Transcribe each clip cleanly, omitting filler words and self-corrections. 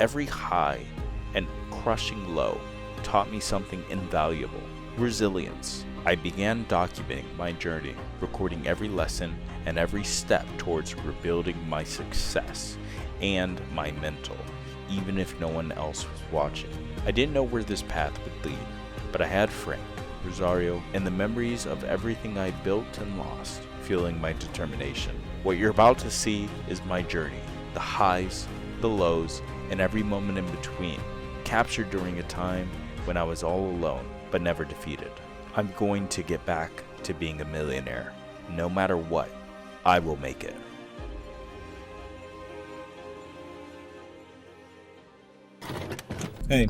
Every high and crushing low taught me something invaluable: resilience. I began documenting my journey, recording every lesson and every step towards rebuilding my success and my mental, even if no one else was watching. I didn't know where this path would lead, but I had Frank, Rosario, and the memories of everything I built and lost, fueling my determination. What you're about to see is my journey, the highs, the lows, and every moment in between, captured during a time when I was all alone, but never defeated. I'm going to get back to being a millionaire. No matter what, I will make it. Hey,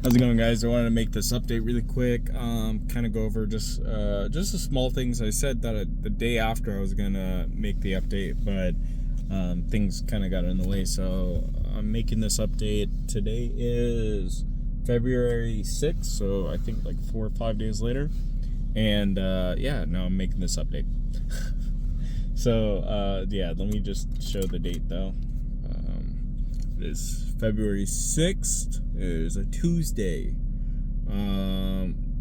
how's it going, guys? I wanted to make this update really quick. Kind of go over just the small things. I said that the day after I was gonna make the update, but things kind of got in the way, so I'm making this update. Today is February 6th, so I think like 4 or 5 days later, and yeah, now I'm making this update. So yeah, let me just show the date though. It is February 6th. It is a Tuesday.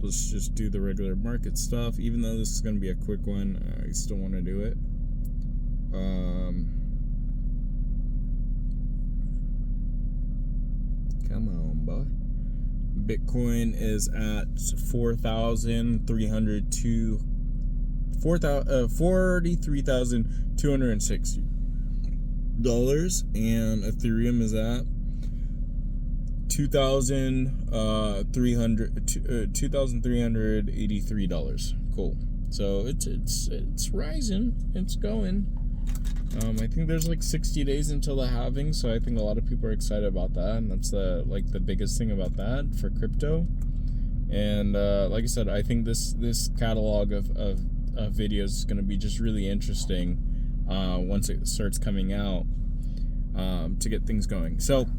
Let's just do the regular market stuff. Even though this is going to be a quick one, I still want to do it. Come on, boy. Bitcoin is at $43,260, and Ethereum is at $2,383. Cool. So it's rising. It's going. I think there's like 60 days until the halving, so I think a lot of people are excited about that, and that's the biggest thing about that for crypto. And like I said, I think this catalog of videos is going to be just really interesting once it starts coming out, to get things going. So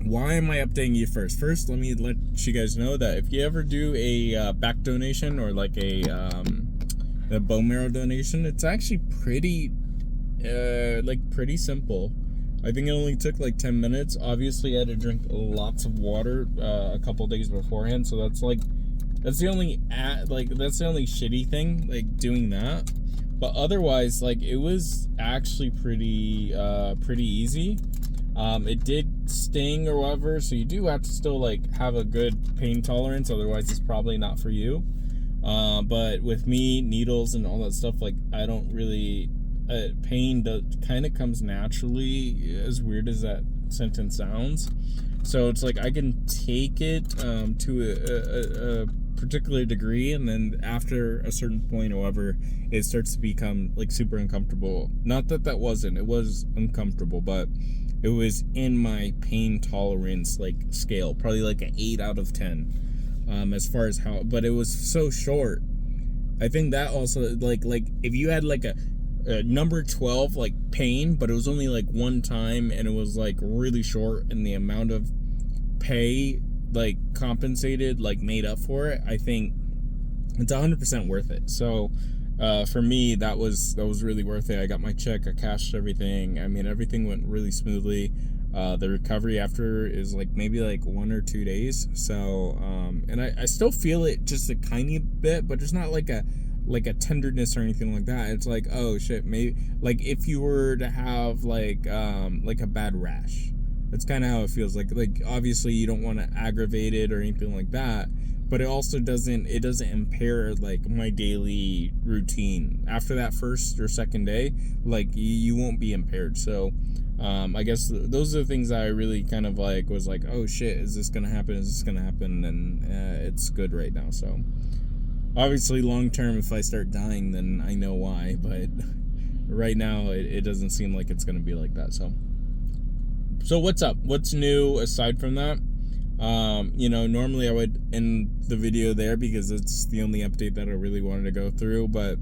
why am I updating you first? First, let me let you guys know that if you ever do a back donation or like a bone marrow donation, it's actually pretty simple. I think it only took like 10 minutes. Obviously, I had to drink lots of water a couple days beforehand, so that's the only shitty thing, like doing that. But otherwise, like, it was actually pretty easy. It did sting or whatever, so you do have to still like have a good pain tolerance. Otherwise, it's probably not for you. But with me, needles and all that stuff, like, I don't really pain kind of comes naturally, as weird as that sentence sounds. So it's like I can take it to a particular degree, and then after a certain point, however, it starts to become like super uncomfortable. Not that it was uncomfortable, but it was in my pain tolerance like scale, probably like an 8 out of 10, as far as how, but it was so short. I think that also, like if you had like a number 12 like pain, but it was only like one time, and it was like really short, and the amount of pay like compensated, like made up for it, I think it's 100% worth it. So for me, that was really worth it. I got my check, I cashed everything. I mean, everything went really smoothly. The recovery after is like maybe like 1 or 2 days. So and I still feel it just a tiny bit, but it's not like a tenderness or anything like that. It's like, oh shit, maybe like if you were to have like a bad rash. That's kind of how it feels. Like obviously you don't want to aggravate it or anything like that, but it also doesn't impair like my daily routine. After that first or second day, like you won't be impaired. So I guess those are the things that I really kind of like was like, oh shit, is this gonna happen? And it's good right now. So obviously long term, if I start dying, then I know why, but right now it doesn't seem like it's gonna be like that. So what's up? What's new aside from that? Normally I would end the video there because it's the only update that I really wanted to go through, but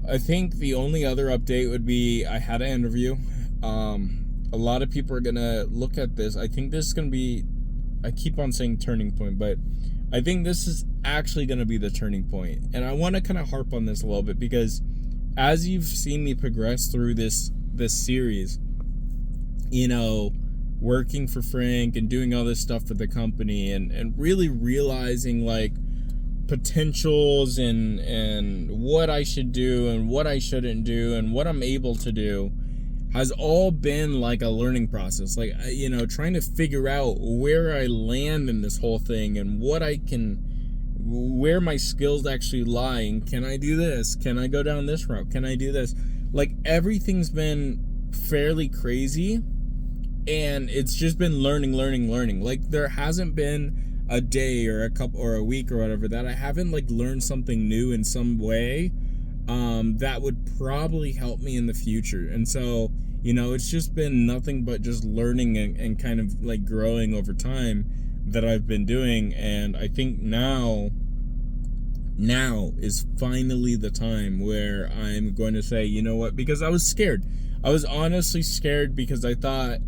I think the only other update would be I had an interview. A lot of people are gonna look at this. I think this is gonna be, I keep on saying turning point, but I think this is actually gonna be the turning point. And I want to kind of harp on this a little bit because as you've seen me progress through this series, working for Frank and doing all this stuff for the company, and really realizing like potentials and what I should do and what I shouldn't do and what I'm able to do has all been like a learning process. Like, you know, trying to figure out where I land in this whole thing and where my skills actually lie, and can I do this? Can I go down this route? Can I do this? Like, everything's been fairly crazy, and it's just been learning. Like, there hasn't been a day or a couple or a week or whatever that I haven't like learned something new in some way that would probably help me in the future. And so, you know, it's just been nothing but just learning and kind of like growing over time that I've been doing. And I think now is finally the time where I'm going to say, you know what, because I was scared. I was honestly scared because I thought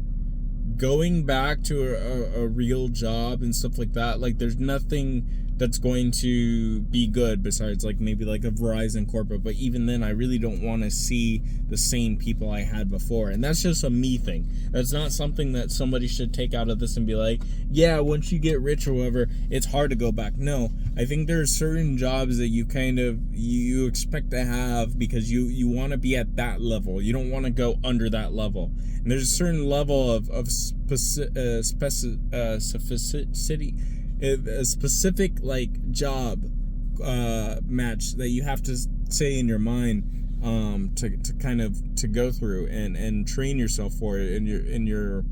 going back to a real job and stuff like that, like there's nothing that's going to be good besides like maybe like a Verizon corporate. But even then, I really don't want to see the same people I had before. And that's just a me thing. That's not something that somebody should take out of this and be like, yeah, once you get rich or whatever, it's hard to go back. No, I think there are certain jobs that you kind of you expect to have because you want to be at that level. You don't want to go under that level. And there's a certain level of specificity, a specific like job match that you have to say in your mind to kind of to go through and train yourself for it. In your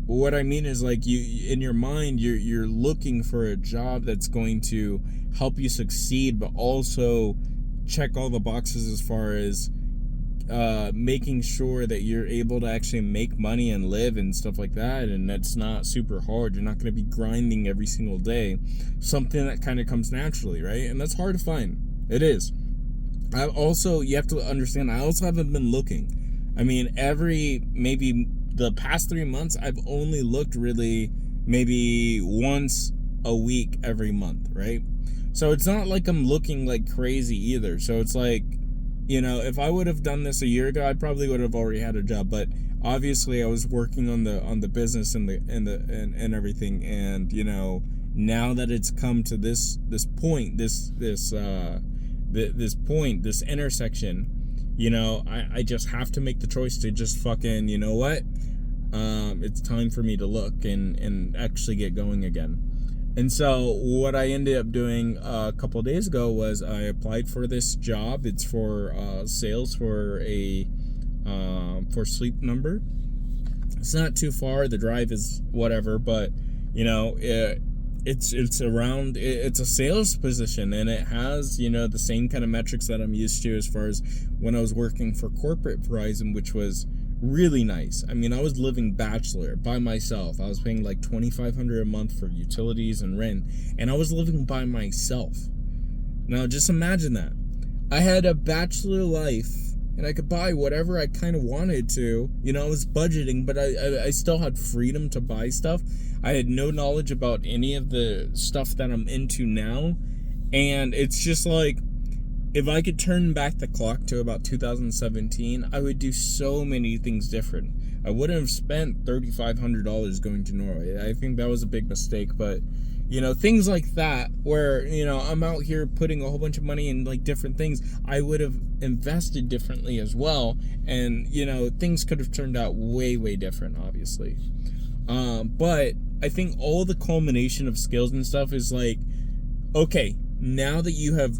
what I mean is like you in your mind you're looking for a job that's going to help you succeed, but also check all the boxes as far as making sure that you're able to actually make money and live and stuff like that, and that's not super hard. You're not going to be grinding every single day. Something that kind of comes naturally, right? And that's hard to find. It is. You have to understand, I also haven't been looking. I mean, maybe the past 3 months, I've only looked really maybe once a week every month, right? So it's not like I'm looking like crazy either. So it's like, you know, if I would have done this a year ago, I probably would have already had a job. But obviously, I was working on the business and everything. And you know, now that it's come to this point, this intersection, you know, I just have to make the choice to just fucking, you know what, it's time for me to look and actually get going again. And so what I ended up doing a couple of days ago was I applied for this job. It's for sales for for Sleep Number. It's not too far. The drive is whatever, but you know, it's a sales position, and it has, you know, the same kind of metrics that I'm used to as far as when I was working for corporate Verizon, which was really nice. I mean, I was living bachelor by myself. I was paying like $2,500 a month for utilities and rent, and I was living by myself. Now just imagine that. I had a bachelor life, and I could buy whatever I kind of wanted to. You know, I was budgeting, but I still had freedom to buy stuff. I had no knowledge about any of the stuff that I'm into now, and it's just like, if I could turn back the clock to about 2017, I would do so many things different. I wouldn't have spent $3,500 going to Norway. I think that was a big mistake, but you know, things like that where, you know, I'm out here putting a whole bunch of money in like different things, I would have invested differently as well, and you know, things could have turned out way different, obviously. But I think all the culmination of skills and stuff is like, okay, now that you have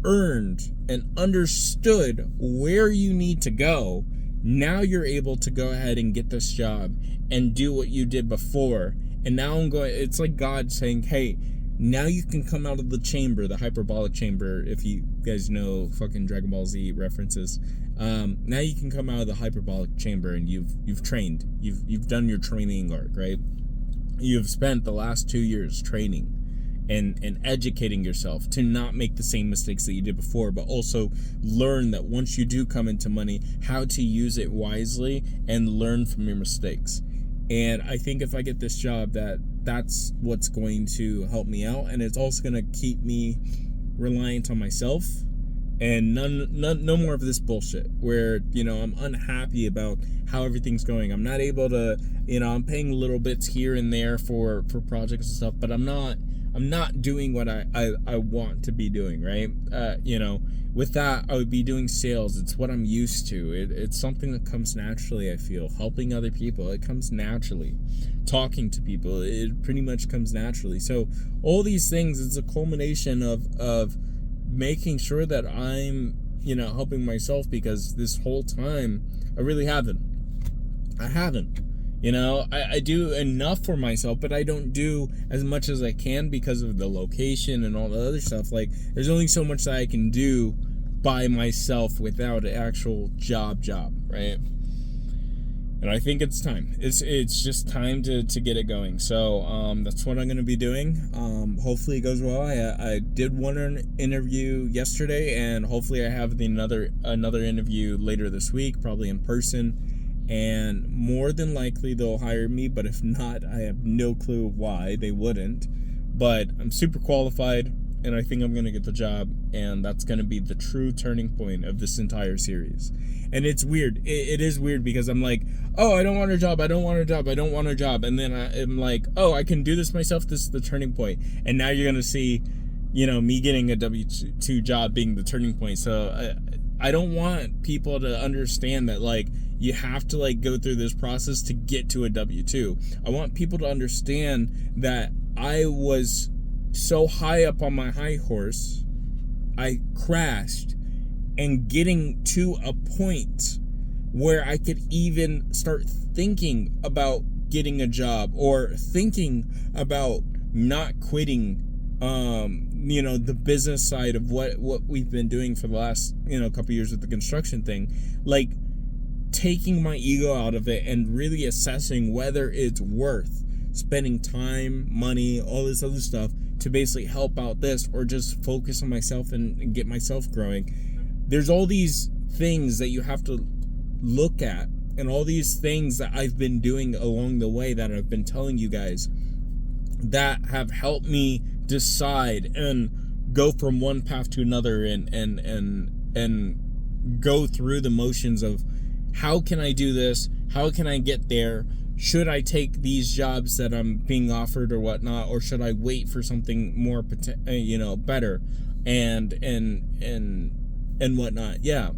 earned and understood where you need to go, now you're able to go ahead and get this job and do what you did before. And now it's like God saying, hey, now you can come out of the chamber, the hyperbolic chamber, if you guys know fucking Dragon Ball Z references. Now you can come out of the hyperbolic chamber, and you've trained, you've done your training arc, right? You've spent the last 2 years training and educating yourself to not make the same mistakes that you did before, but also learn that once you do come into money, how to use it wisely and learn from your mistakes. And I think if I get this job, that's what's going to help me out, and it's also going to keep me reliant on myself And no more of this bullshit where, you know, I'm unhappy about how everything's going. I'm not able to, you know, I'm paying little bits here and there for projects and stuff, but I'm not doing what I want to be doing, right? You know, with that, I would be doing sales. It's what I'm used to. It's something that comes naturally, I feel. Helping other people, it comes naturally. Talking to people, it pretty much comes naturally. So all these things, it's a culmination of making sure that I'm, you know, helping myself, because this whole time I really haven't. You know, I do enough for myself, but I don't do as much as I can because of the location and all the other stuff. Like, there's only so much that I can do by myself without an actual job, right? And I think it's time. It's just time to get it going. So that's what I'm going to be doing. Hopefully it goes well. I did one interview yesterday, and hopefully I have another interview later this week, probably in person. And more than likely they'll hire me, but if not, I have no clue why they wouldn't. But I'm super qualified, and I think I'm going to get the job, and that's going to be the true turning point of this entire series. And it's weird. It is weird, because I'm like, oh, I don't want a job, and then I'm like, oh, I can do this myself, this is the turning point. And now you're going to see, you know, me getting a W-2 job being the turning point. So I don't want people to understand that, like, you have to, like, go through this process to get to a W-2. I want people to understand that I was so high up on my high horse, I crashed, and getting to a point where I could even start thinking about getting a job, or thinking about not quitting, you know, the business side of what we've been doing for the last, you know, couple years with the construction thing. Like, taking my ego out of it and really assessing whether it's worth spending time, money, all this other stuff to basically help out this, or just focus on myself and get myself growing. There's all these things that you have to look at, and all these things that I've been doing along the way that I've been telling you guys, that have helped me decide and go from one path to another, and go through the motions of, how can I do this? How can I get there? Should I take these jobs that I'm being offered or whatnot, or should I wait for something more, you know, better, and whatnot? Yeah.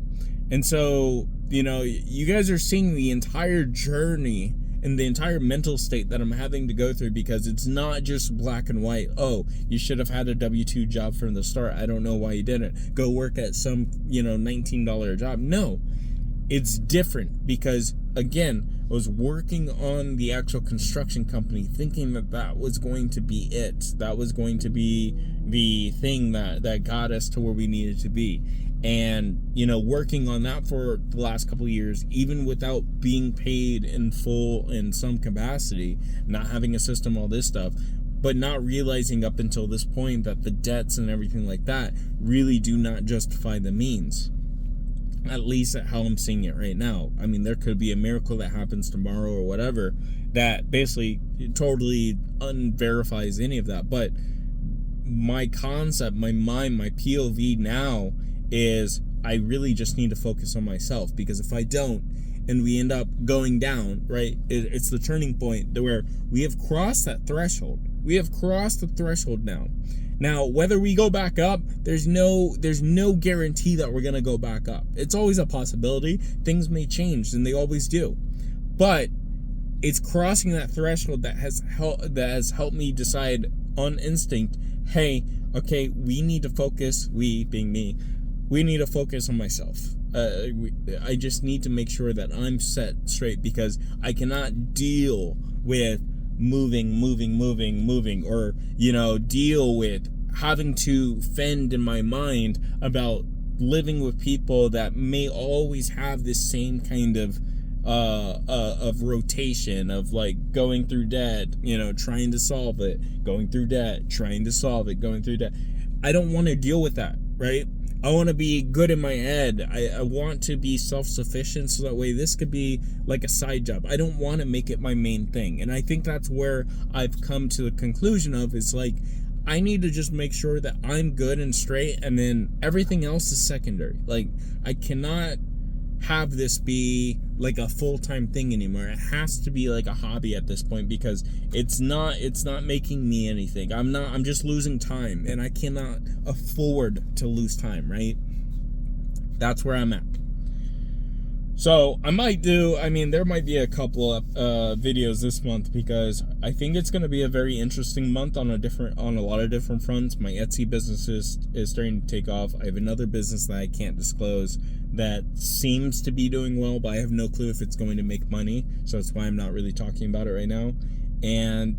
And so, you know, you guys are seeing the entire journey and the entire mental state that I'm having to go through, because it's not just black and white. Oh, you should have had a W-2 job from the start. I don't know why you didn't. Go work at some, you know, $19 job. No, it's different, because, again, I was working on the actual construction company, thinking that was going to be it. That was going to be the thing that got us to where we needed to be. And, you know, working on that for the last couple of years, even without being paid in full in some capacity, not having a system, all this stuff, but not realizing up until this point that the debts and everything like that really do not justify the means. At least at how I'm seeing it right now. I mean, there could be a miracle that happens tomorrow or whatever that basically totally unverifies any of that. But my concept, my mind, my POV now is, I really just need to focus on myself, because if I don't, and we end up going down, right, it's the turning point where we have crossed that threshold. We have crossed the threshold now. Now, whether we go back up, there's no guarantee that we're going to go back up. It's always a possibility. Things may change, and they always do. But it's crossing that threshold that has helped me decide on instinct, hey, okay, we need to focus, we being me, we need to focus on myself. I just need to make sure that I'm set straight, because I cannot deal with moving, or, you know, deal with having to fend in my mind about living with people that may always have this same kind of rotation of, like, going through debt, you know, trying to solve it, going through debt, trying to solve it, going through debt. I don't want to deal with that, right? I want to be good in my head. I want to be self-sufficient, so that way this could be like a side job. I don't want to make it my main thing. And I think that's where I've come to the conclusion of, is like, I need to just make sure that I'm good and straight, and then everything else is secondary. Like, I cannot have this be like a full-time thing anymore. It has to be like a hobby at this point, because it's not making me anything. I'm just losing time, and I cannot afford to lose time, right? That's where I'm at. So there might be a couple of videos this month, because I think it's going to be a very interesting month on a lot of different fronts. My Etsy business is starting to take off. I have another business that I can't disclose that seems to be doing well, but I have no clue if it's going to make money. So that's why I'm not really talking about it right now. And,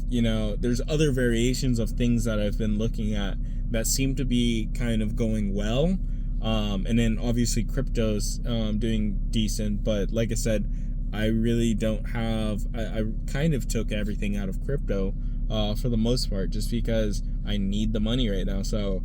there's other variations of things that I've been looking at that seem to be kind of going well. And then obviously crypto's doing decent, but like I said, I really don't have, I kind of took everything out of crypto for the most part, just because I need the money right now. So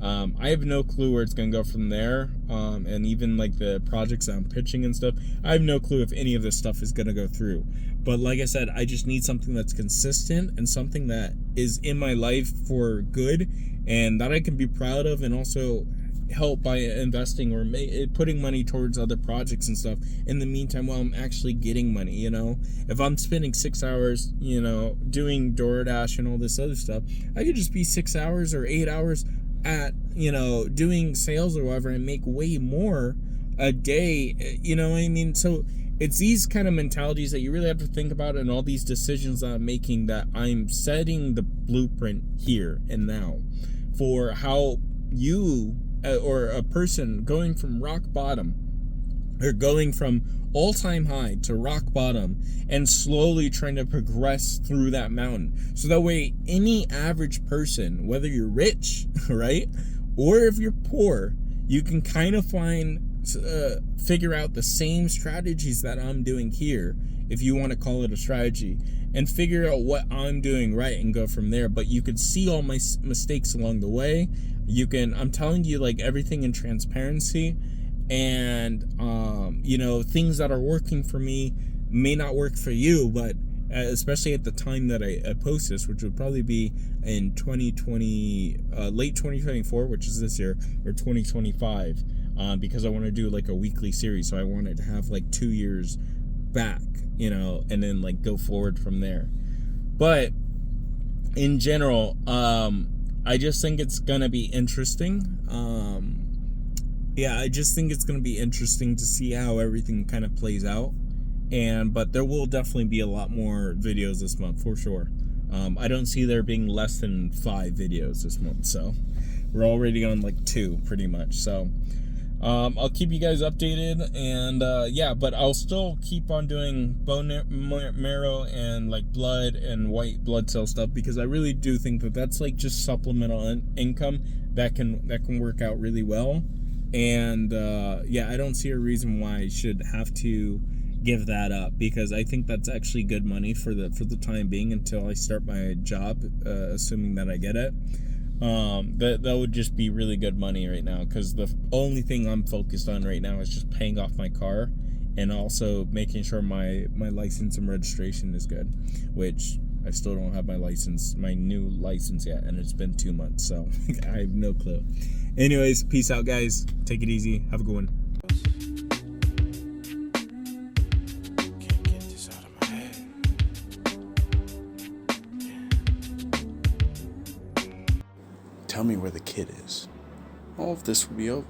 I have no clue where it's going to go from there. And even like the projects that I'm pitching and stuff, I have no clue if any of this stuff is going to go through. But like I said, I just need something that's consistent and something that is in my life for good and that I can be proud of, and also help by investing or putting money towards other projects and stuff in the meantime while I'm actually getting money. If I'm spending 6 hours doing DoorDash and all this other stuff, I could just be 6 hours or 8 hours at doing sales or whatever and make way more a day. So it's these kind of mentalities that you really have to think about, and all these decisions that I'm making, that I'm setting the blueprint here and now for how you or a person going from rock bottom, or going from all-time high to rock bottom, and slowly trying to progress through that mountain. So that way any average person, whether you're rich, right, or if you're poor, you can kind of figure out the same strategies that I'm doing here, if you want to call it a strategy, and figure out what I'm doing right and go from there. But you could see all my mistakes along the way. I'm telling you, like, everything in transparency, and things that are working for me may not work for you, but especially at the time that I post this, which would probably be in 2020, late 2024, which is this year, or 2025, because I want to do like a weekly series. So I wanted to have like 2 years back, and then like go forward from there. But in general, I just think it's gonna be interesting. I just think it's gonna be interesting to see how everything kind of plays out. But there will definitely be a lot more videos this month for sure. I don't see there being less than 5 videos this month, so we're already on like 2 pretty much. So I'll keep you guys updated, and but I'll still keep on doing bone marrow and like blood and white blood cell stuff, because I really do think that that's like just supplemental income that can work out really well. And I don't see a reason why I should have to give that up, because I think that's actually good money for the time being until I start my job, assuming that I get it. That would just be really good money right now, because the only thing I'm focused on right now is just paying off my car, and also making sure my license and registration is good, which I still don't have my new license yet, and it's been 2 months, so I have no clue. Anyways, peace out, guys. Take it easy. Have a good one. Can't get this out of my head. Tell me where the kid is. All of this will be over.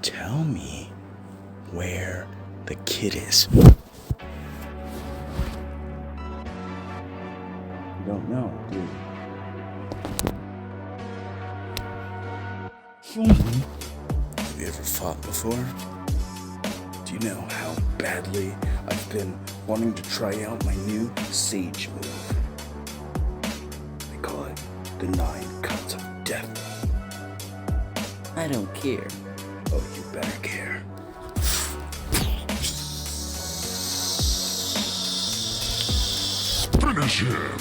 Tell me where the kid is. You don't know, do you? Have you ever fought before? Do you know how badly I've been wanting to try out my new sage move? I call it the 9 cuts of death. I don't care. Oh, you better care. Finish him!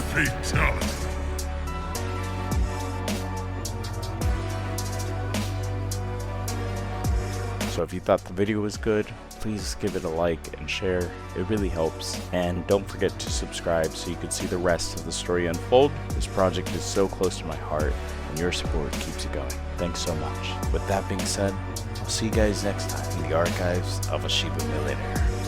Fatality. So if you thought the video was good, please give it a like and share. It really helps. And don't forget to subscribe so you can see the rest of the story unfold. This project is so close to my heart, and your support keeps it going. Thanks so much. With that being said, I'll see you guys next time in the archives of a Shiba Millionaire.